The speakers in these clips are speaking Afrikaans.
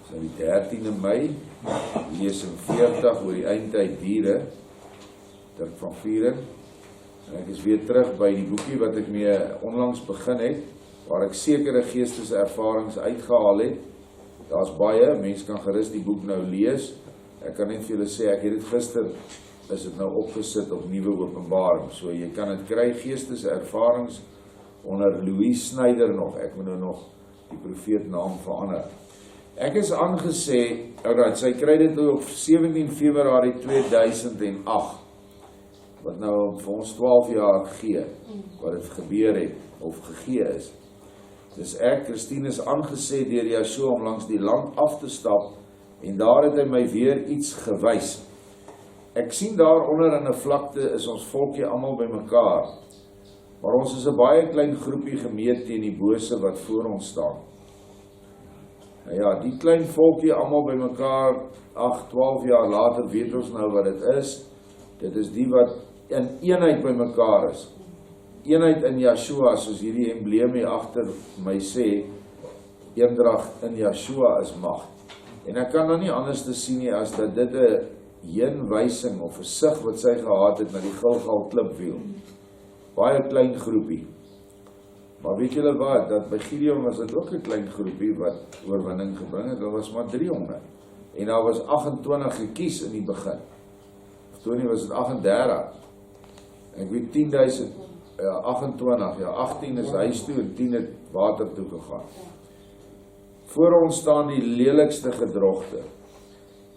So die 13de Mei, lesing 40 oor die Eindtyd Diere, Dirk van Vieren. En ek is weer terug by die boekie wat ek mee onlangs begin het, waar ek sekere geesteservarings uitgehaal het. Daar's baie, mens kan gerus die boek nou lees. Ek kan net vir julle sê, ek het dit gister, is dit nou opgesit op Nuwe Openbaring. So jy kan dit kry, Geesteservarings, onder Louis Snyder nog. Ek moet nou nog die profeet naam verander. Ek is aangesê, sy kry dit op 17 Februarie 2008, wat nou vir ons 12 jaar gee, wat het gebeur het, of gegee is. Dus ek, Christine, is aangesê deur Yeshua om langs die land af te stap, en daar het hy my weer iets gewys. Ek sien daaronder in 'n vlakte is ons volkie almal by mekaar, maar ons is 'n baie klein groepie gemeet teen die bose wat voor ons staan. Nou ja, die klein volkie almal by mekaar, 12 jaar later weet ons nou wat dit is. Dit is die wat in eenheid by mekaar is. Eenheid in Yeshua, soos hierdie embleem hier agter my sê, eendrag in Yeshua is mag. En ek kan nou nie anders te sien nie as dat dit 'n heenwysing of 'n sig wat sy gehad het na die Gilgal klipwiel. Baie klein groepie. Maar weet julle wat, dat by Gideon was dit ook 'n klein groepie wat oorwinning gebring het, daar was maar 300. En daar was 28 gekies in die begin. Of toe nie was dit 38. Ek weet 10.000, 28, 18 is huis toe en 10 het water toe gegaan. Voor ons staan die lelikste gedrogte.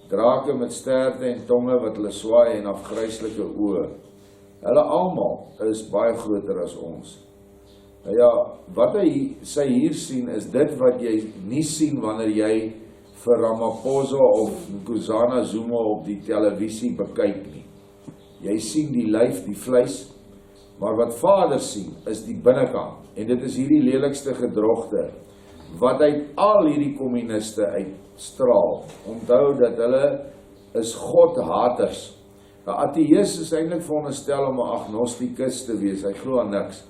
Drake met sterte en tonge wat hulle swaai en afgryslike oë. Hulle almal is baie groter as ons. Nou ja, wat sy hier sien is dit wat jy nie sien wanneer jy vir Ramaphosa of Nkosana Zuma op die televisie bekyk nie. Jy sien die lyf, die vleis, maar wat Vader sien is die binnekant. En dit is hierdie lelikste gedrogte wat uit al hierdie kommuniste uitstraal. Onthou dat hulle is godhaters. 'n Ateïs is eintlik veronderstel om 'n agnostikus te wees, hy glo aan niks.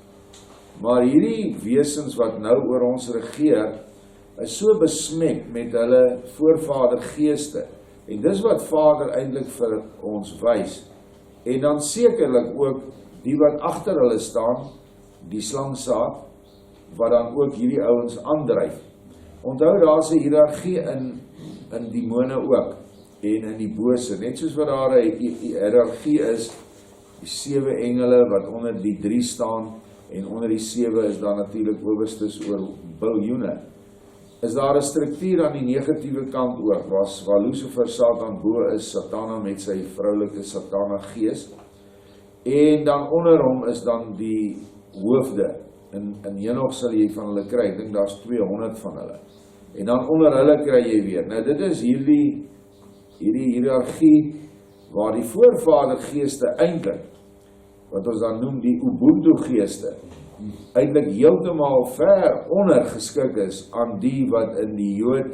Maar hierdie wesens wat nou oor ons regeer, is so besmet met hulle voorvadergeeste. En dis wat Vader eintlik vir ons wys. En dan sekerlik ook die wat agter hulle staan, die slangsaad, wat dan ook hierdie ouens aandryf. Onthou, daar's 'n hiërargie in demone ook, en in die bose, net soos wat daar 'n hiërargie is, die 7 engele wat onder die 3 staan, en onder die 7 is daar natuurlik owerstes oor biljoene. Is daar 'n struktuur aan die negatiewe kant ook, waar Lucifer Satan bo is, Satana met sy vroulike Satana gees, en dan onder hom is dan die hoofde. In Henoch sal jy van hulle kry, ek dink daar's 200 van hulle. En dan onder hulle kry jy weer. Nou dit is hierdie hiërargie waar die voorvadergeeste eintlik, wat ons dan noem die Ubuntu geeste, eintlik heeltemal ver onder geskik is aan die wat in die Jood,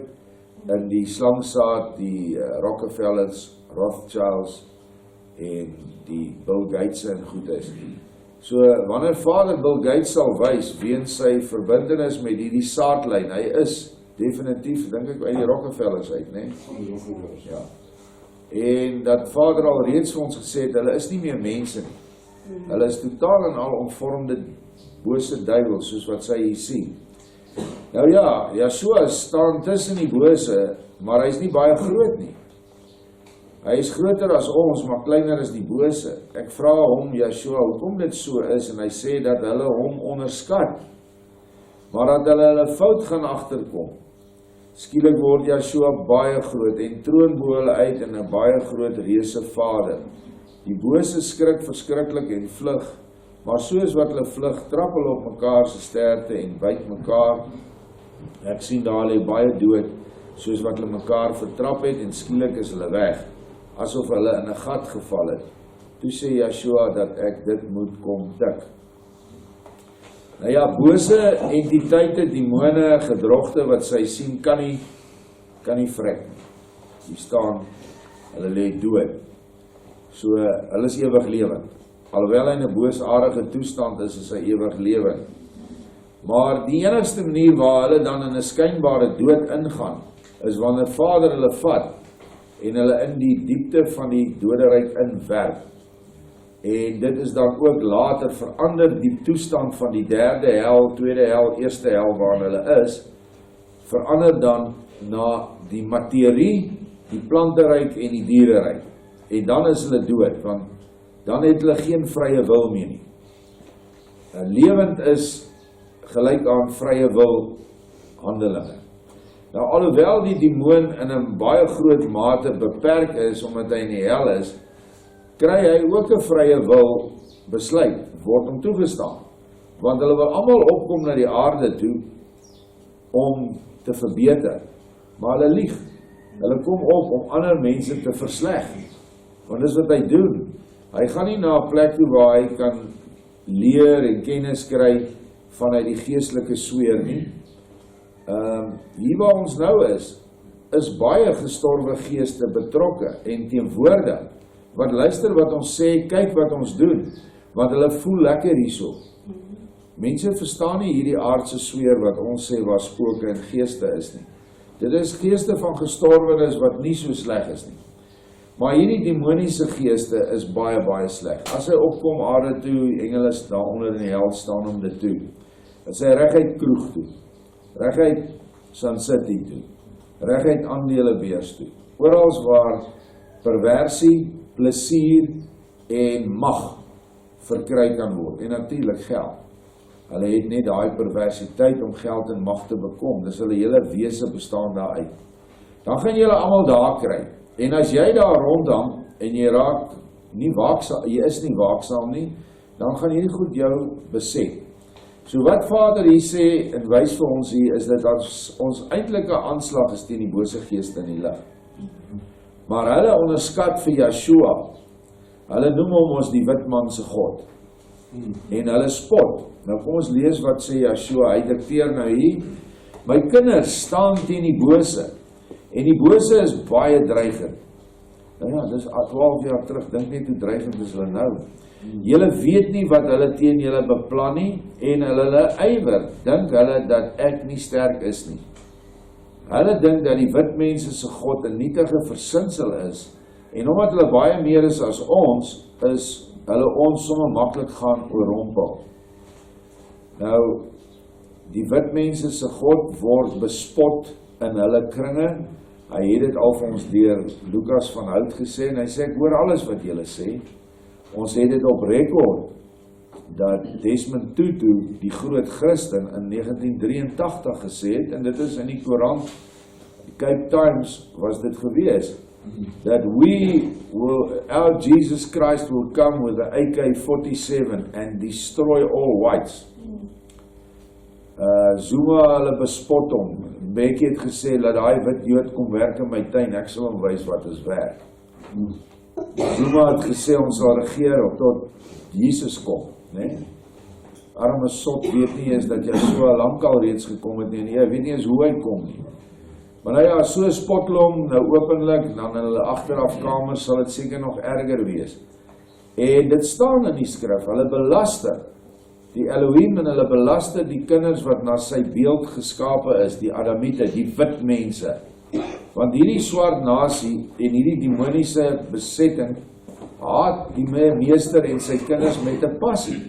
in die slangsaad, die Rockefellers, Rothschilds en die Bill Gates en goed is. So, wanneer Vader Bill Gates sal wys, weens sy verbintenis met die saadlyn, hy is definitief, dink ek, uit die Rockefellers uit, né? Ja. En dat Vader al reeds vir ons gesê het, hulle is nie meer mense nie. Hulle is totaal en al omvormde bose duiwels, soos wat sy hier sien. Nou ja, Yeshua staan tussen die bose, maar hy is nie baie groot nie. Hy is groter as ons, maar kleiner as die bose. Ek vra hom, Yeshua, hoekom dit so is, en hy sê dat hulle hom onderskat, maar dat hulle fout gaan agterkom. Skielik word Yeshua baie groot, en troon bo hulle uit in 'n baie groot reuse Vader. Die bose skrik verskriklik en vlug, maar soos wat hulle vlug, trap hulle op mekaar se sterte en byt mekaar. Ek sien daar lê baie dood, soos wat hulle mekaar vertrap het, en skielik is hulle weg, asof hulle in 'n gat geval het. Toe sê Yeshua dat ek dit moet kom tik. Nou ja, bose entiteite, demone, gedrogte wat sy sien, kan nie vrek nie. Die staan, hulle lê dood. So, hulle is ewig lewend. Alhoewel hy in 'n boosaardige toestand is hy ewig lewend. Maar die enigste manier waar hulle dan in 'n skynbare dood ingaan, is wanneer Vader hulle vat en hulle in die diepte van die doderyk inwerp. En dit is dan ook later verander die toestand van die derde hel, tweede hel, eerste hel waarin hulle is, verander dan na die materie, die planteryk en die diereryk. En dan is hulle dood, want dan het hulle geen vrye wil meer nie. Lewend is gelyk aan vrye wil handelinge. Nou alhoewel die demoon in 'n baie groot mate beperk is, omdat hy in die hel is, kry hy ook 'n vrye wil besluit, word hom toegestaan. Want hulle wil almal opkom na die aarde toe om te verbeter. Maar hulle lieg. Hulle kom op om ander mense te versleg. Want dis wat hy doen. Hy gaan nie na 'n plek toe waar hy kan leer en kennis kry vanuit die geestelike sweer nie. Hier waar ons nou is baie gestorwe geeste betrokke en teenwoordig. Want luister wat ons sê, kyk wat ons doen, want hulle voel lekker hierso. Mense verstaan nie hierdie aardse sweer wat ons sê waar spooke en geeste is nie. Dit is geeste van gestorwenes wat nie so sleg is nie. Maar hierdie demoniese geeste is baie, baie sleg. As hy opkom aarde toe, engele daaronder in die hel staan om dit toe. Dat sy reguit kroeg toe, reguit Sun City toe, reguit aandelebeurs toe. Orals waar perversie, plesier en mag verkry kan word. En natuurlik geld. Hulle het net daai perversiteit om geld en mag te bekom. Dis hulle hele wese bestaan daaruit. Dan gaan julle almal daar kry. En as jy daar rondhang en jy raak nie waaksaam, jy is nie waaksaam nie, dan gaan hierdie goed jou beset. So wat Vader hier sê en wys vir ons hier is dat ons eintlike aanslag is teen die bose geeste in die lig. Maar hulle onderskat vir Yeshua. Hulle noem hom ons die wit man se God. En hulle spot. Nou kom ons lees wat sê Yeshua. Hy dikteer nou hier. My kinders staan teen die bose. En die bose is baie dreigend. Nou ja, dis 12 jaar terug. Dink net hoe dreigend is hulle nou. Julle weet nie wat hulle teen julle beplan nie. En hulle ywer. Dink hulle dat ek nie sterk is nie. Hulle dink dat die wit mense se God 'n nietige versinsel is, en omdat hulle baie meer is as ons, is hulle ons sommer maklik gaan oorrompel. Nou, die wit mense se God word bespot in hulle kringe. Hy het dit al vir ons deur Lukas van Hout gesê, en hy sê, ek hoor alles wat julle sê. Ons het dit op rekord, dat Desmond Tutu, die groot Christen, in 1983 gesê het, en dit is in die Koran, die Cape Times was dit gewees, that our Jesus Christ will come with the AK-47 and destroy all whites. Zuma hulle bespot hom. Becky het gesê, laat daai wit Jood kom werk in my tuin, ek sal hom wys wat is werk. Zuma het gesê, ons sal regeer tot Jesus kom. Nee? Arme sot weet nie eens dat jy so lank al reeds gekom het nie, en jy weet nie eens hoe hy kom nie. Maar nou ja, so spot hulle hom nou openlik, dan in hulle agterafkamers sal dit seker nog erger wees. En dit staan in die skrif, hulle belaster die Elohim en hulle belaster die kinders wat na sy beeld geskape is, die Adamiete, die wit mense. Want hierdie swart nasie en hierdie demoniese besetting haat die meester en sy kinders met 'n passie.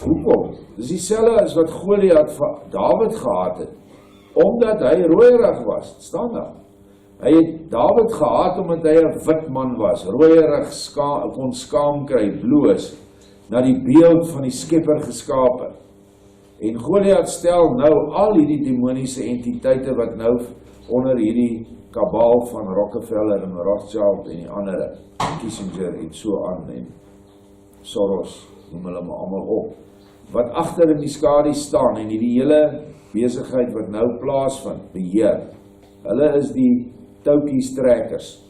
Hoekom? Dis dieselfde as wat Goliat vir Dawid gehaat het, omdat hy rooierig was, staan daar. Hy het Dawid gehaat omdat hy 'n wit man was, rooierig, kon skaam kry, bloos, na die beeld van die Skepper geskape. En Goliat stel nou al hierdie demoniese entiteite wat nou onder hierdie kabal van Rockefeller en Rothschild en die ander, Kissinger en so aan, en Soros, noem hulle maar allemaal op, wat agter in die skadu staan en die hele besigheid wat nou plaasvind, beheer. Hulle is die touwkiestrekkers.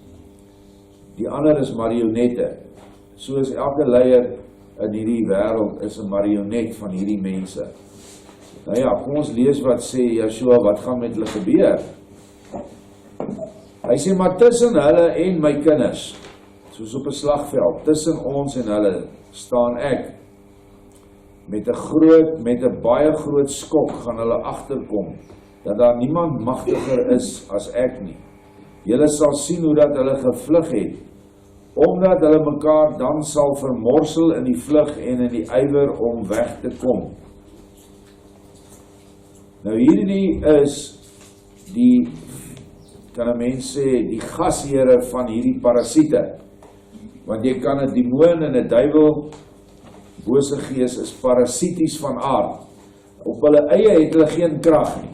Die ander is marionette. Soos elke leier in hierdie wêreld is 'n marionet van hierdie mense. Nou ja, kom ons lees wat sê Yeshua, wat gaan met hulle gebeur? Hy sê, maar tussen hulle en my kinders, soos op 'n slagveld, tussen ons en hulle, staan ek, met 'n baie groot skok gaan hulle agterkom, dat daar niemand magtiger is as ek nie. Julle sal sien hoe dat hulle gevlug het, omdat hulle mekaar dan sal vermorsel in die vlug en in die ywer om weg te kom. Nou hierdie is die, kan 'n mens sê, die gasheere van hierdie parasiete. Want jy kan 'n demoon en 'n duiwel, bose gees, is parasities van aard. Op hulle eie het hulle geen krag nie.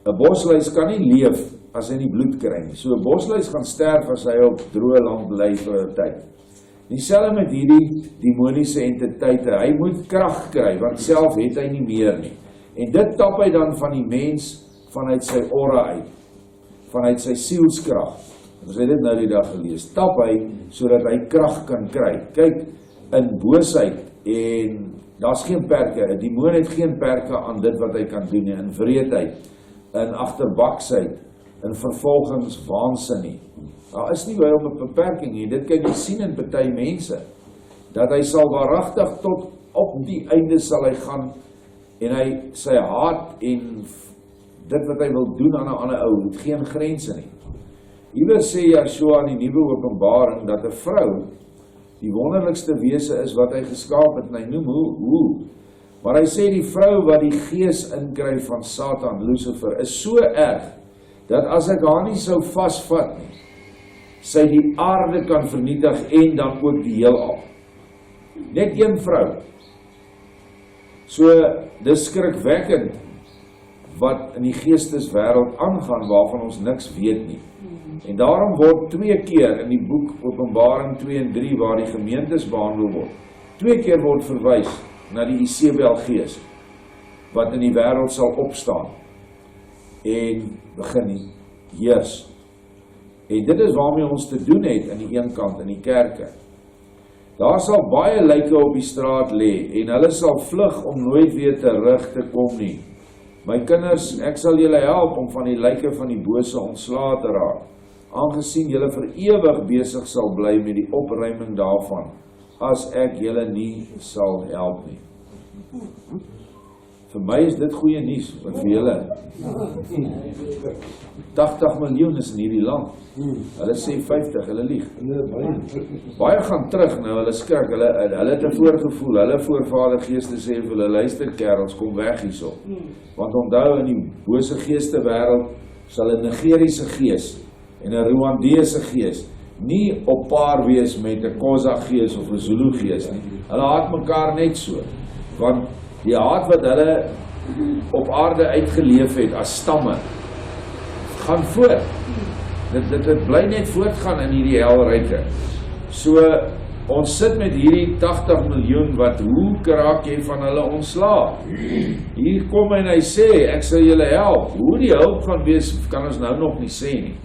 'n Bosluis kan nie leef as hy nie bloed kry nie. So 'n bosluis gaan sterf as hy op droë land bly vir 'n tyd. Dieselfde met hierdie demoniese entiteite. Hy moet krag kry, want self het hy nie meer nie. En dit tap hy dan van die mens vanuit sy aura uit, vanuit sy sielskrag. Ons het dit nou die dag gelees. Tap hy sodat hy krag kan kry. Kyk, in boosheid, en daar's geen perke. 'n Demoon het geen perke aan dit wat hy kan doen nie. In wreedheid, in agterbaksheid, in vervolgingswaansin nie. Daar is nie by hom 'n beperking nie. Dit kan jy sien in party mense, dat hy sal waaragtig tot op die einde sal hy gaan, en hy sy haat en dit wat hy wil doen aan 'n ander ou, het geen grense nie. Iewers sê Yeshua in die Nuwe Openbaring dat 'n vrou die wonderlikste wese is wat hy geskaap het, en hy noem hoe. Maar hy sê die vrou wat die gees inkry van Satan, Lucifer, is so erg, dat as ek haar nie sou vasvat nie, sy die aarde kan vernietig en dan ook die heelal. Net een vrou. So, dis skrikwekkend wat in die geesteswêreld aangaan, waarvan ons niks weet nie. En daarom word 2 keer in die boek Openbaring 2 en 3, waar die gemeentes behandel word, 2 keer word verwys na die Isebelgees, wat in die wêreld sal opstaan en begin heers. En dit is waarmee ons te doen het aan die een kant in die kerke. Daar sal baie lyke op die straat lê, en hulle sal vlug om nooit weer terug te kom nie. My kinders, ek sal julle help om van die lyke van die bose ontslae te raak, aangesien julle vir ewig besig sal bly met die opruiming daarvan, as ek julle nie sal help nie. Vir my is dit goeie nuus, wat vir julle 80 miljoen is in hierdie land. Hulle sê 50, hulle lieg. Baie gaan terug nou, hulle skrik, hulle het 'n voorgevoel, hulle voorvader geeste sê vir hulle, luister kerels, kom weg hierso. Want onthou, in die bose geeste wêreld sal 'n Nigeriese gees en 'n Rwandese gees nie op paar wees met 'n Xhosa gees of 'n Zulu gees nie. Hulle haat mekaar net so, want die haat wat hulle op aarde uitgeleef het as stamme, gaan voort. Dit bly net voortgaan in hierdie helryke. So, ons sit met hierdie 80 miljoen wat, hoe raak jy van hulle ontslae? Hier kom en hy sê, ek sal julle help. Hoe die hulp gaan wees, kan ons nou nog nie sê nie.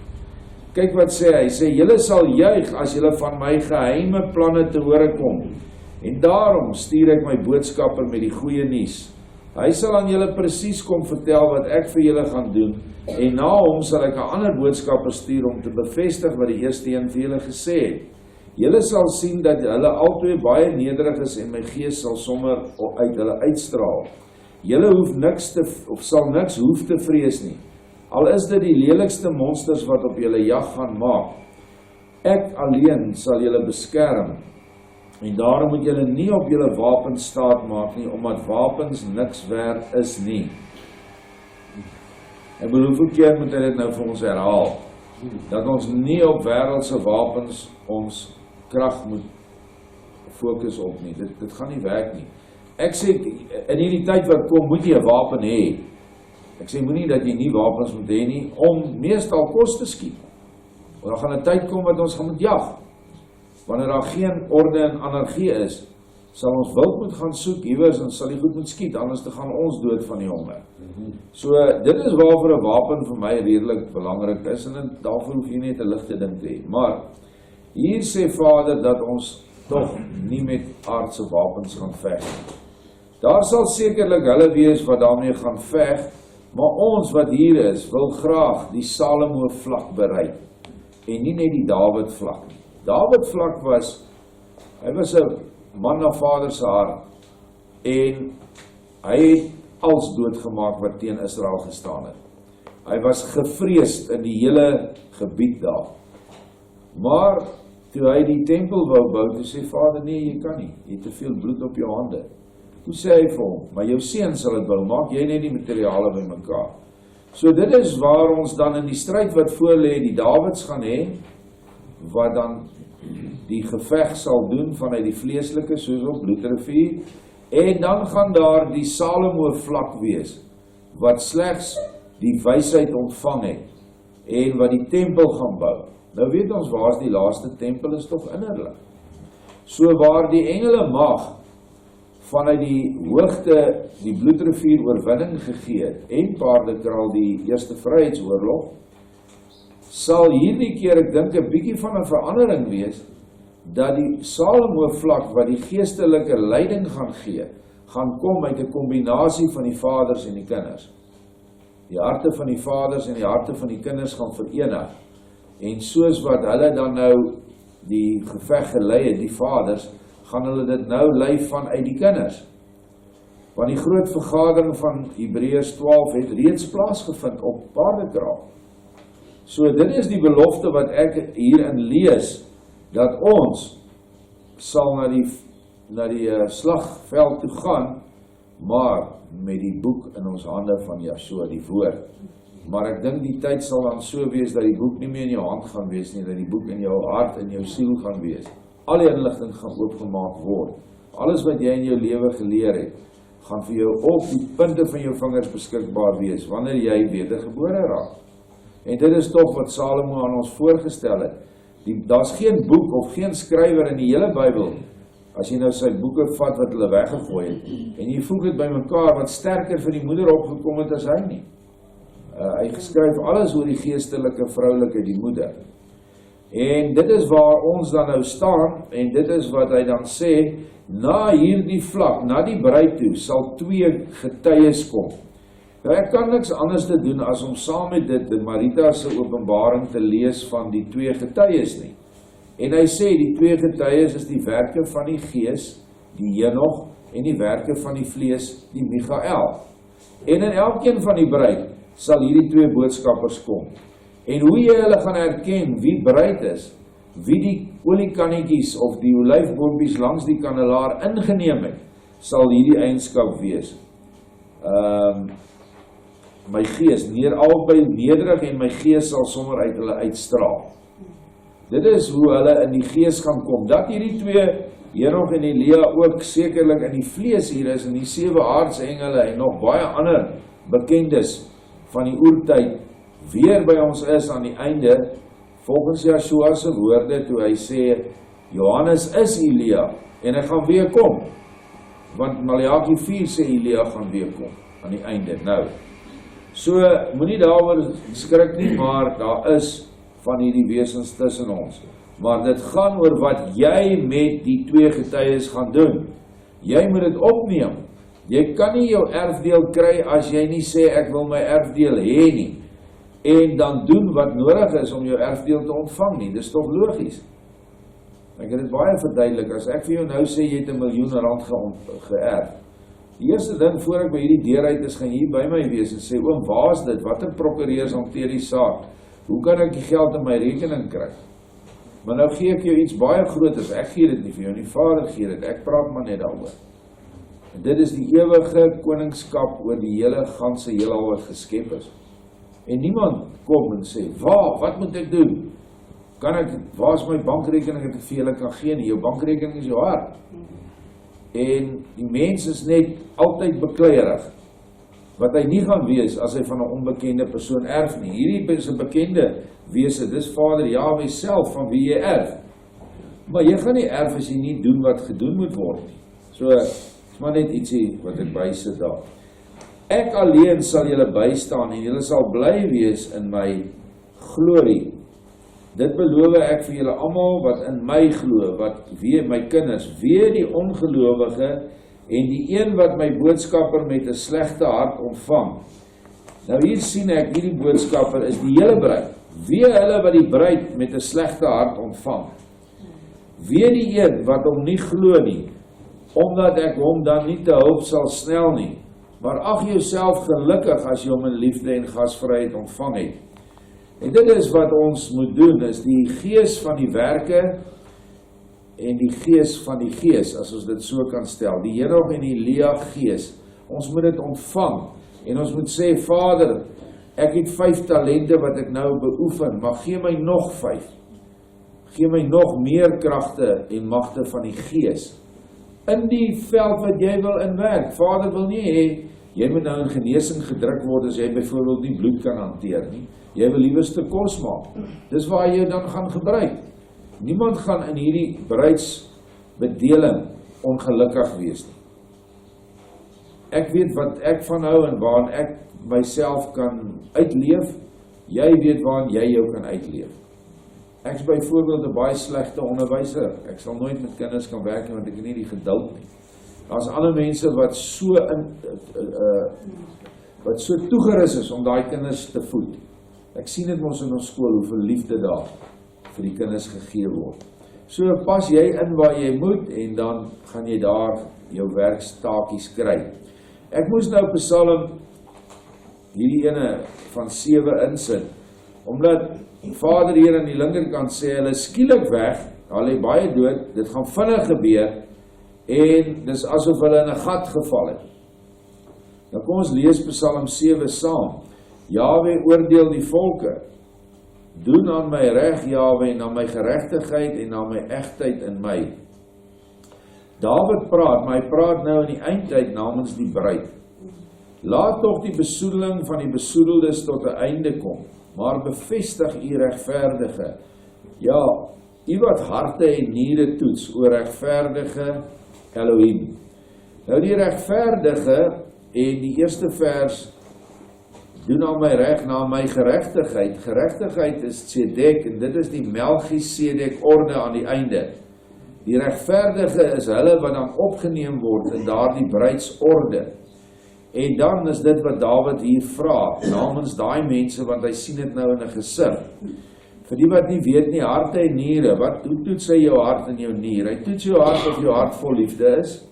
Kyk wat sê hy, sê, julle sal juig as julle van my geheime planne te hore kom. En daarom stuur ek my boodskapper met die goeie nuus. Hy sal aan julle presies kom vertel wat ek vir julle gaan doen, en na hom sal ek 'n ander boodskapper stuur om te bevestig wat die eerste een vir julle gesê het. Julle sal sien dat hulle albei baie nederig is, en my gees sal sommer uit hulle uitstraal. Julle hoef niks sal niks hoef te vrees nie, al is dit die lelikste monsters wat op julle jag gaan maak. Ek alleen sal julle beskerm, en daarom moet julle nie op julle wapens staat maak nie, omdat wapens niks werd is nie. Ek bedoel, hoeveel keer moet hy dit nou vir ons herhaal, dat ons nie op wêreldse wapens ons krag moet fokus op nie. Dit gaan nie werk nie. Ek sê, in hierdie tyd wat kom, moet jy 'n wapen hê. Ek sê, moenie dat jy nie wapens moet hê nie, om meestal kos te skiet. Want dan gaan 'n tyd kom wat ons gaan moet jag. Wanneer daar geen orde en anargie is, sal ons wild moet gaan soek iewers, en sal die goed moet skiet, anders te gaan ons dood van die honger. So, dit is waarvoor 'n wapen vir my redelik belangrik is, en daarvoor hoef jy net 'n ligte ding te hê. Maar, hier sê Vader dat ons tog nie met aardse wapens gaan veg. Daar sal sekerlik hulle wees wat daarmee gaan veg, maar ons wat hier is, wil graag die Salomo vlak bereik, en nie net die Dawid vlak. Dawid vlak hy was 'n man na Vader se hart, en hy het als doodgemaak wat teen Israel gestaan het. Hy was gevreesd in die hele gebied daar. Maar toe hy die tempel wou bou, toe sê Vader, nee, jy kan nie, jy het te veel bloed op jou hande. Toe sê hy vir hom, maar jou seun sal dit bou, maak jy net die materiale bymekaar. So dit is waar ons dan in die stryd wat voor lê, die Dawids gaan hê, wat dan die geveg sal doen vanuit die vleeslike, soos op Bloedrivier, en dan gaan daar die Salomo vlak wees, wat slegs die wysheid ontvang het, en wat die tempel gaan bou. Nou weet ons, waar is die laaste tempel, is toch innerlik. So waar die engele mag, vanuit die hoogte, die Bloedrivier oorwinning gegee het, en Paardekraal die eerste vryheidsoorlog, sal hierdie keer, ek dink, 'n bietjie van 'n verandering wees, dat die Salomo vlak, wat die geestelike leiding gaan gee, gaan kom uit 'n kombinasie van die vaders en die kinders. Die harte van die vaders en die harte van die kinders gaan verenig, en soos wat hulle dan nou die geveg gelei het, die vaders, gaan hulle dit nou lei vanuit die kinders. Want die groot vergadering van Hebreërs 12 het reeds plaasgevind op Paardekraal. So dit is die belofte wat ek hierin lees, dat ons sal na die slagveld toe gaan, maar met die boek in ons hande van Yeshua, die woord. Maar ek dink die tyd sal dan so wees, dat die boek nie meer in jou hand gaan wees nie, dat die boek in jou hart en jou siel gaan wees. Al die inligting gaan oopgemaak word. Alles wat jy in jou lewe geleer het, gaan vir jou op die punte van jou vingers beskikbaar wees, wanneer jy wedergebore raak. En dit is toch wat Salomo aan ons voorgestel het. Daar's geen boek of geen skrywer in die hele Bybel, as jy nou sy boeke vat wat hulle weggegooi het, en jy voeg dit by mekaar, wat sterker vir die moeder opgekom het as hy nie. Hy geskryf alles oor die geestelike, vroulike, die moeder. En dit is waar ons dan nou staan, en dit is wat hy dan sê, na hierdie vlak, na die bruid toe, sal 2 getuies kom. Nou ek kan niks anders te doen as om saam met dit in Marita se Openbaring te lees van die 2 getuies nie. En hy sê die 2 getuies is die werke van die Gees, die Henog, en die werke van die vlees, die Michael. En in elkeen van die bruid sal hierdie 2 boodskappers kom. En hoe jy hulle gaan herken wie bruid is, wie die oliekannetjies of die olyfboompies langs die kandelaar ingeneem het, sal hierdie eienskap wees. My gees, albei nederig en my gees sal sommer uit hulle uitstraal. Dit is hoe hulle in die gees gaan kom. Dat hierdie 2, Henog en Elia, ook sekerlik in die vlees hier is, en die 7 aardsengele en nog baie ander bekendes van die oertyd, weer by ons is aan die einde, volgens Yeshua se woorde, toe hy sê, Johannes is Elia, en hy gaan weer kom, want Maleagi 4 sê Elia gaan weer kom, aan die einde. Nou, so, moenie daaroor skrik nie, maar daar is van hierdie wesens tussen ons, maar dit gaan oor wat jy met die 2 getuies gaan doen. Jy moet dit opneem. Jy kan nie jou erfdeel kry as jy nie sê ek wil my erfdeel hê nie, en dan doen wat nodig is om jou erfdeel te ontvang nie. Dis toch logies. Ek het dit baie verduidelik. As ek vir jou nou sê jy het R1 miljoen geërf, die eerste ding voor ek by hierdie deur uit is, gaan jy by my wees en sê, oom, waar is dit? Watter prokureurs hanteer die saak? Hoe kan ek die geld in my rekening kry? Maar nou gee ek jou iets baie groters. Ek gee dit nie vir jou nie, Vader gee dit. Ek praat maar net daaroor. En dit is die ewige koningskap oor die hele ganse heelal wat geskep is. En niemand kom en sê, wat moet ek doen? Waar is my bankrekening dat ek vir julle kan gee nie? Jou bankrekening is jou hart. En die mens is net altyd bekleierig, wat hy nie gaan wees as hy van 'n onbekende persoon erf nie. Hierdie is 'n bekende wese, dis Vader Jahwe self van wie jy erf. Maar jy gaan nie erf as jy nie doen wat gedoen moet word nie. So, is maar net ietsie wat ek bysit daar. Ek alleen sal julle bystaan en julle sal bly wees in my glorie. Dit beloof ek vir julle almal wat in my glo, wat weer my kinders, weer die ongelowige en die een wat my boodskapper met 'n slegte hart ontvang. Nou hier sien ek, hierdie boodskapper is die hele bruid. Wie hulle wat die bruid met 'n slegte hart ontvang. Wie die een wat hom nie glo nie, omdat ek hom dan nie te hulp sal snel nie, maar ag jouself gelukkig as jy hom in liefde en gasvryheid ontvang het. En dit is wat ons moet doen, is die gees van die werke en die gees van die gees, as ons dit so kan stel, die Henog en die Lea gees, ons moet dit ontvang, en ons moet sê, Vader, ek het 5 talente wat ek nou beoefen, maar gee my nog 5, gee my nog meer kragte en magte van die gees, in die veld wat jy wil inwerk. Vader wil nie hê, jy moet nou in genesing gedruk word, as jy byvoorbeeld nie bloed kan hanteer nie, jy wil liewerste kos maak, dis waar jy dan gaan gebruik. Niemand gaan in hierdie bruidsbedeling ongelukkig wees nie. Ek weet wat ek van hou en waarin ek myself kan uitleef, jy weet waarin jy jou kan uitleef. Ek is byvoorbeeld 'n baie slegte onderwyser, ek sal nooit met kinders kan werk nie, want ek het nie die geduld nie. Daar's ander mense wat so toegerus is om daai kinders te voed. Ek sien dit mos in ons skool, hoeveel liefde daar vir die kinders gegee word. So pas jy in waar jy moet, en dan gaan jy daar jou werkstaakies kry. Ek moes nou Psalm, hierdie ene van 7 insit, omdat Vader hier aan die linkerkant sê, hulle skielik weg, hulle baie dood, dit gaan vinnig gebeur, en dis asof hulle in 'n gat geval het. Nou kom ons lees Psalm 7 saam. Jahwe oordeel die volke, doen aan my reg, Jahwe, na my geregtigheid en na my egtheid in my. David praat, maar hy praat nou in die eindtyd namens die bruid. Laat tog die besoedeling van die besoedeldes tot 'n einde kom, maar bevestig u regverdige. Ja, u wat harte en niere toets, o regverdige Elohim. Nou die regverdige, en die eerste vers, doen aan my reg, na my geregtigheid. Geregtigheid is Tzedek, en dit is die Melchisedek orde aan die einde. Die regverdige is hulle wat dan opgeneem word in daardie bruidsorde. En dan is dit wat Dawid hier vra, namens daai mense, want hy sien dit nou in 'n gesig. Vir die wat nie weet nie, harte en niere, hoe toets hy jou hart en jou nier? Hy toets jou hart of jou hart vol liefde is.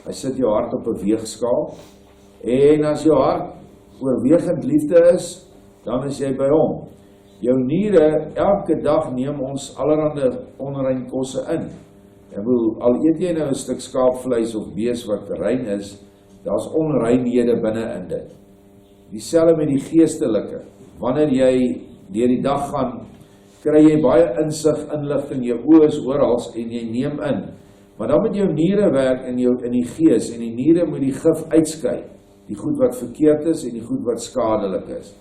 Hy sit jou hart op 'n weegskaal. En as jou hart oorwegend liefde is, dan is jy by hom. Jou niere, elke dag neem ons allerhande onrein kosse in. Al eet jy nou 'n stuk skaapvleis of bees wat rein is, daar's onreinhede binne in dit. Dieselfde met die geestelike. Wanneer jy deur die dag gaan, kry jy baie insig, inligting, jou oë is oral en jy neem in. Maar dan moet jou niere werk in die gees, en die niere moet die gif uitskei. Die goed wat verkeerd is en die goed wat skadelik is.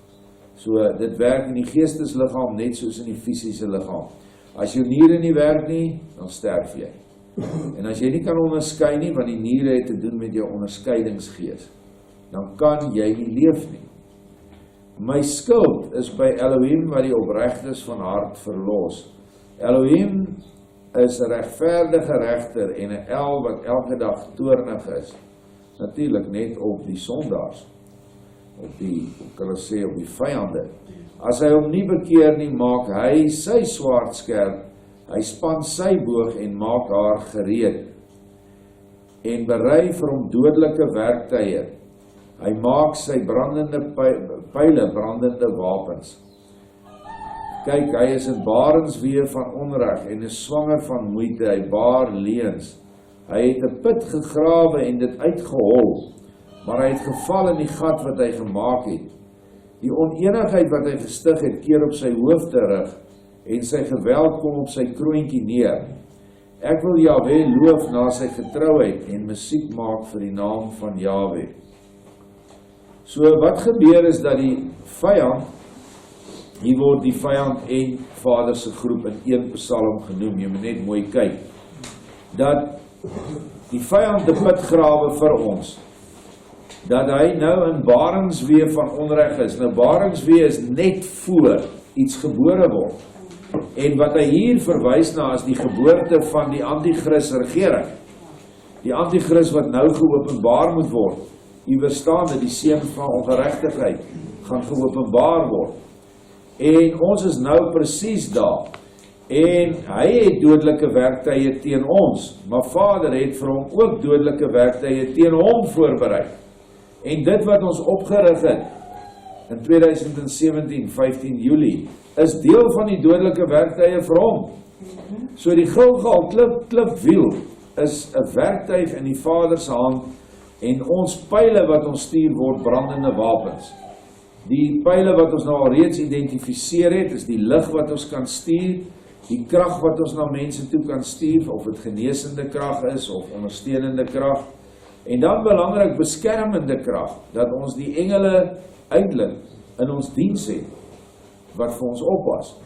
So dit werk in die geestesliggaam net soos in die fisiese liggaam. As jou niere nie werk nie, dan sterf jy. En as jy nie kan onderskei nie, want die niere het te doen met jou onderskeidingsgees, dan kan jy nie leef nie. My skuld is by Elohim wat die opregtes van hart verlos. Elohim is 'n regverdige regter en 'n El wat elke dag toornig is. Natuurlik net op die sondaars, op die vyande. As hy hom nie bekeer nie, maak hy sy swaard skerp, hy span sy boog en maak haar gereed, en berei vir hom dodelike werktuie. Hy maak sy brandende pyle, brandende wapens. Kyk, hy is in barensweer van onreg en is swanger van moeite, hy baar leuns. Hy het 'n put gegrawe en dit uitgehol, maar hy het geval in die gat wat hy gemaak het. Die oneenigheid wat hy gestig het, keer op sy hoof terug, en sy geweld kom op sy kroontjie neer. Ek wil Jahwe loof na sy getrouheid en musiek maak vir die naam van Jahwe. So wat gebeur is dat die vyand, hier word die vyand en Vader se groep in een Psalm genoem, jy moet net mooi kyk, dat die vyand die put grawe vir ons, dat hy nou in barensweer van onreg is. Nou barensweer is net voor iets gebore word, en wat hy hier verwys na is die geboorte van die anti-kris regering, die anti-kris wat nou geopenbaar moet word, die verstaande, die seun van ongeregtigheid, gaan geopenbaar word, en ons is nou presies daar, en hy het dodelike werktuie teen ons, maar Vader het vir hom ook dodelike werktuie teen hom voorberei. En dit wat ons opgerig het in 2017, 15 Julie, is deel van die dodelike werktuie vir hom. So die Gilgal klipwiel is 'n werktuig in die Vader se hand, en ons pyle wat ons stuur word brandende wapens. Die pyle wat ons nou al reeds identifiseer het, is die lig wat ons kan stuur, die krag wat ons na mense toe kan stuur, of dit genesende krag is, of ondersteunende krag, en dan belangrik beskermende krag, dat ons die engele eintlik in ons diens het, wat vir ons oppas.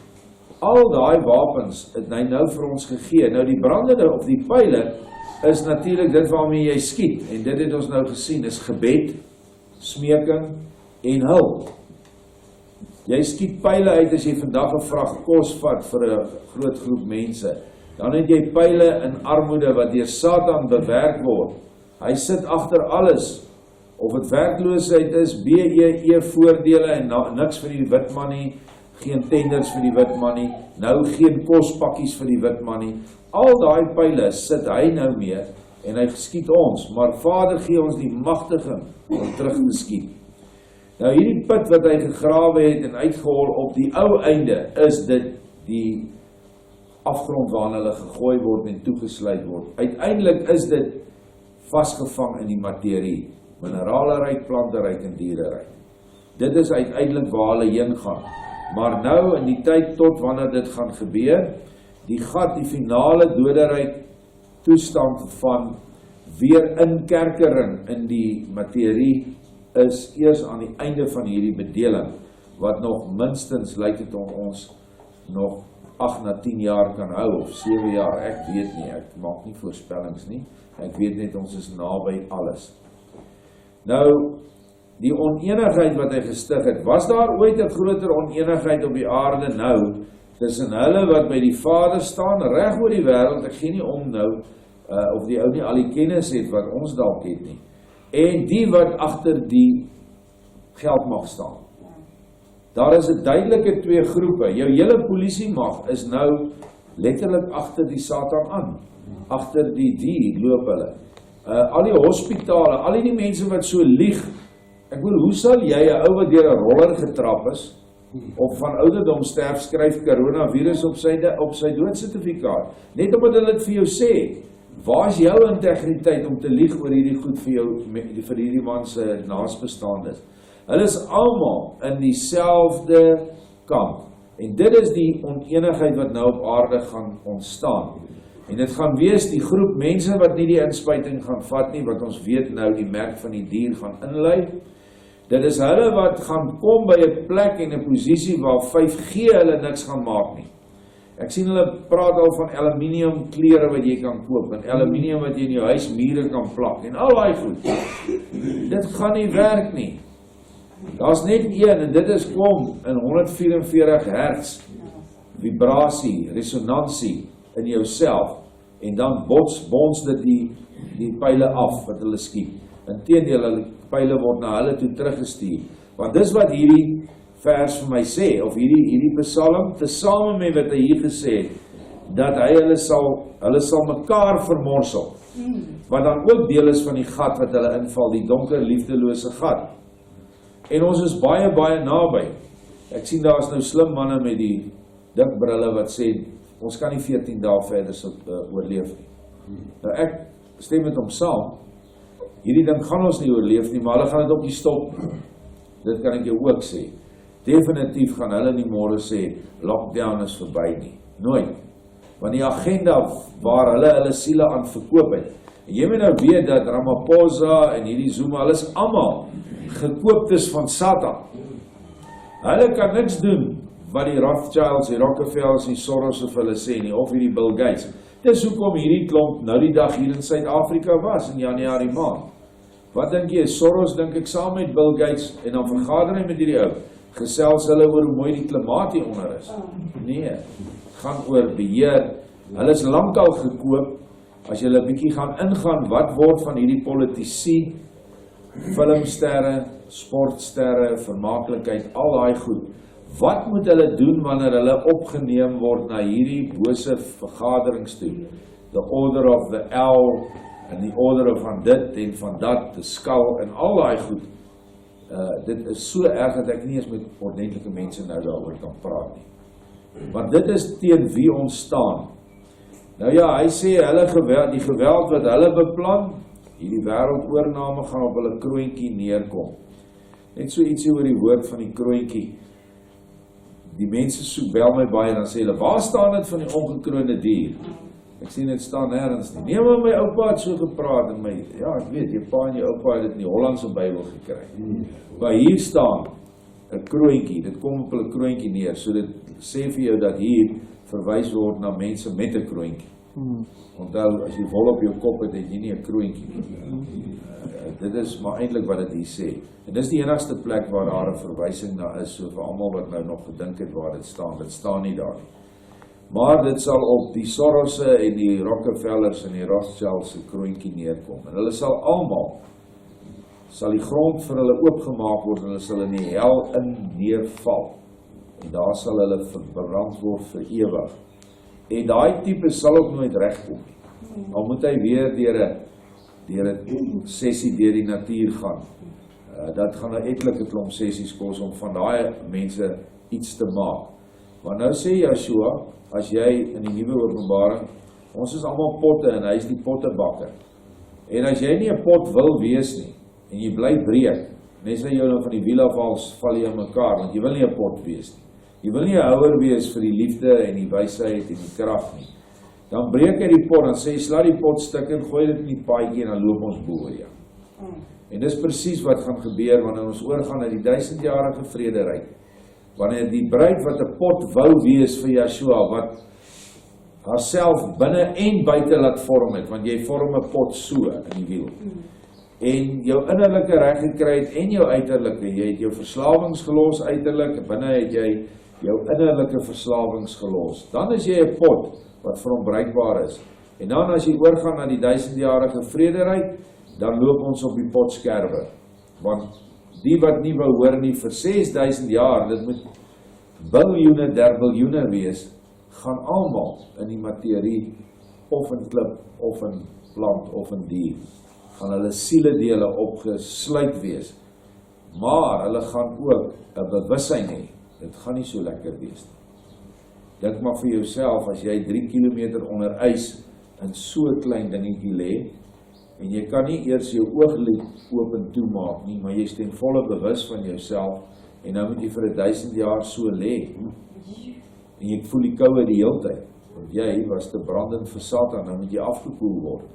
Al daai wapens het hy nou vir ons gegee. Nou die brandende of die pyle is natuurlik dit waarmee jy skiet, en dit het ons nou gesien, is gebed, smeking en hulp. Jy skiet pyle uit as jy vandag 'n vrag kos vat vir 'n groot groep mense. Dan het jy pyle in armoede wat deur Satan bewerk word. Hy sit agter alles, of dit werkloosheid is, BEE voordele en niks vir die wit man nie, geen tenders vir die wit man nie, nou geen kospakkies vir die wit man nie. Al daai pyle sit hy nou mee, en hy skiet ons, maar Vader gee ons die magtiging om terug te skiet. Nou hierdie put wat hy gegrawe het en uitgehol op die ou einde, is dit die afgrond waarin hulle gegooi word en toegesluit word. Uiteindelik is dit vasgevang in die materie, mineralenryk, planteryk en diereryk. Dit is uiteindelik waar hulle heen gaan. Maar nou in die tyd tot wanneer dit gaan gebeur, die gat, die finale doderyk toestand van weer inkerkering in die materie is eers aan die einde van hierdie bedeling, wat nog minstens lyk dit om ons nog 8 na 10 jaar kan hou, of 7 jaar, ek weet nie, ek maak nie voorspellings nie, ek weet net ons is naby alles. Nou, die onenigheid wat hy gestig het, was daar ooit 'n groter onenigheid op die aarde nou, tussen hulle wat by die Vader staan, reg oor die wêreld, ek gee nie om nou, of die ou nie al die kennis het wat ons dalk het nie, en die wat agter die geld mag staan. Daar is 'n duidelike twee groepe. Jou hele polisiemag is nou letterlik agter die Satan aan. Agter die dier loop hulle. Al die hospitale, al die mense wat so lieg. Ek bedoel, hoe sal jy 'n ou wat deur 'n roller getrap is, of van ouderdom sterf, skryf coronavirus op sy doodsertifikaat? Net omdat hulle dit vir jou sê. Waar is jou integriteit om te lieg oor hierdie goed vir hierdie man se naasbestaandes? Hulle is almal in dieselfde kamp. En dit is die onenigheid wat nou op aarde gaan ontstaan. En dit gaan wees die groep mense wat nie die inspuiting gaan vat nie, wat ons weet nou die merk van die dier gaan inlei. Dit is hulle wat gaan kom by 'n plek en 'n posisie waar 5G hulle niks gaan maak nie. Ek sien hulle praat al van aluminium klere wat jy kan koop, en aluminium wat jy in jou huis mure kan plak, en al daai goed. Dit gaan nie werk nie. Daar's net een, en dit is kom in 144 hertz vibrasie, resonansie in jouself, en dan bons dit die pyle af wat hulle skiet. Inteendeel, hulle pyle word na hulle toe teruggestuur. Want dis wat hierdie vers vir my sê, of hierdie psalm, tesame met wat hy hier gesê het, dat hulle sal mekaar vermorsel, wat dan ook deel is van die gat wat hulle inval, die donker liefdelose gat. En ons is baie, baie naby. Ek sien daar is nou slim manne met die dik brille wat sê, ons kan nie 14 dae verder oorleef nie. Nou ek stem met hom saam, hierdie ding gaan ons nie oorleef nie, maar hulle gaan dit ook nie stop. Dit kan ek jou ook sê. Definitief gaan hulle nie môre sê, lockdown is verby nie. Nooit. Want die agenda waar hulle siele aan verkoop het. En jy moet nou weet dat Ramaphosa en hierdie Zuma, hulle is almal gekooptes van Satan. Hulle kan niks doen wat die Rothschilds, die Rockefellers, die Soros of hulle sê nie, of hierdie Bill Gates. Dis hoekom hierdie klomp nou die dag hier in Suid-Afrika was in Januarie maand. Wat dink jy? Soros dink ek saam met Bill Gates en dan vergader hy met hierdie ou. Gesels hulle oor hoe mooi die klimaat hier onder is. Nee, gaan oor beheer. Hulle is lankal gekoop. As jy 'n bietjie gaan ingaan, wat word van hierdie politici, filmsterre, sportsterre, vermaaklikheid, al daai goed. Wat moet hulle doen wanneer hulle opgeneem word na hierdie bose vergaderings toe? The Order of the L in die orde van dit en van dat, te skal en al daai goed. Dit is so erg dat ek nie eens met ordentlike mense nou daaroor kan praat nie. Want dit is teen wie ons staan. Nou ja, hy sê die geweld wat hulle beplan, hierdie wêreldoorname gaan op hulle kroontjie neerkom. Net so ietsie oor die woord van die kroontjie. Die mense soek bel my baie en dan sê hulle, waar staan dit van die ongekroonde dier? Ek sien dit staan nêrens nie. Nee, maar my oupa het so gepraat en ja, ek weet, jou pa en jou oupa het dit in die Hollandse Bybel gekry. Maar hier staan 'n kroontjie, dit kom op hulle kroontjie neer, so dit sê vir jou dat hier verwys word na mense met 'n kroontjie. Onthou, as jy wol op jou kop het, het jy nie 'n kroontjie nie. Dit is maar eintlik wat dit hier sê. En dis die enigste plek waar daar 'n verwysing na is, so vir almal wat nou nog gedink het waar dit staan nie daar nie. Maar dit sal op die Sorosse en die Rockefellers en die Rothschilds se kroontjie neerkom. En hulle sal almal, sal die grond vir hulle oopgemaak word en hulle sal in die hel in neerval. En daar sal hulle verbrand word vir ewig. En daai tipe sal ook nooit regkom. Dan moet hy weer deur 'n sessie deur die natuur gaan. Dat gaan 'n etlike klomp sessies kos om van daai mense iets te maak. Maar nou sê Joshua, as jy in die nuwe Openbaring, ons is almal potte en hy is die pottebakker. En as jy nie 'n pot wil wees nie, en jy bly breek, net as jy nou van die wiel af val jy in mekaar, want jy wil nie 'n pot wees nie. Jy wil nie 'n houer wees vir die liefde en die wysheid en die krag nie. Dan breek hy die pot, dan sê hy, sla die pot stuk en gooi dit in die paadjie en dan loop ons bo oor jou. En dis presies wat gaan gebeur wanneer ons oorgaan na die 1000-jarige vrederyk. Wanneer die bruid wat 'n pot wou wees vir Joshua, wat haarself binne en buite laat vorm het, want jy vorm 'n pot so in die wiel. En jou innerlike reg gekry het en jou uiterlike, jy het jou verslawings gelos uiterlik, binne het jy jou innerlike verslawings gelos. Dan is jy 'n pot wat vir hom bruikbaar is. En dan as jy oorgaan na die 1000-jarige vrederyk, dan loop ons op die potskerwe. Want die wat nie wou hoor nie vir 6000 jaar, dit moet biljoene der biljoene wees, gaan almal in die materie, of in klip, of in plant, of in dier, gaan hulle sieledele opgesluit wees. Maar hulle gaan ook 'n bewussyn hê. Dit gaan nie so lekker wees nie. Dink maar vir jouself, as jy 3 kilometer onder ys in so 'n klein dingetjie lê, en jy kan nie eers jou ooglid oop en toe maak nie, maar jy is ten volle bewus van jouself, en nou moet jy vir 1000 jaar so lê. En jy voel die koue die hele tyd, want jy was te brandend vir Satan, nou moet jy afgekoel word.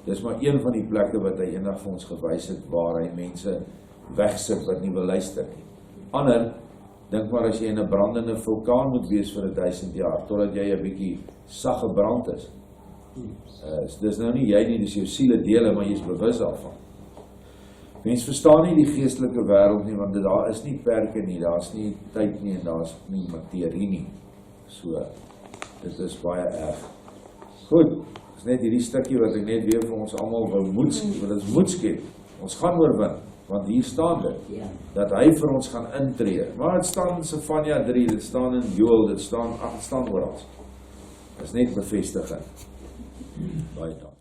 Dis maar een van die plekke wat hy eendag vir ons gewys het, waar hy mense wegsit wat nie wil luister nie. Ander, dink maar as jy in 'n brandende vulkaan moet wees vir 1000 jaar, totdat jy 'n bietjie sag gebrand is. Dis nou nie jy nie, dis jou sieledele, maar jy is bewus daarvan. Mens verstaan nie die geestelike wêreld nie, want daar is nie perke nie, daar's nie tyd nie, en daar's nie materie nie. So, dit is baie erg. Goed, dis net hierdie stukkie wat ek net weer vir ons almal wou moed skep. Ons gaan oorwin, want hier staan dit, dat hy vir ons gaan intree. Maar dit staan in Sefanja 3, dit staan in Joël, dit staan oral. Dit is net bevestiging. Baie dankie.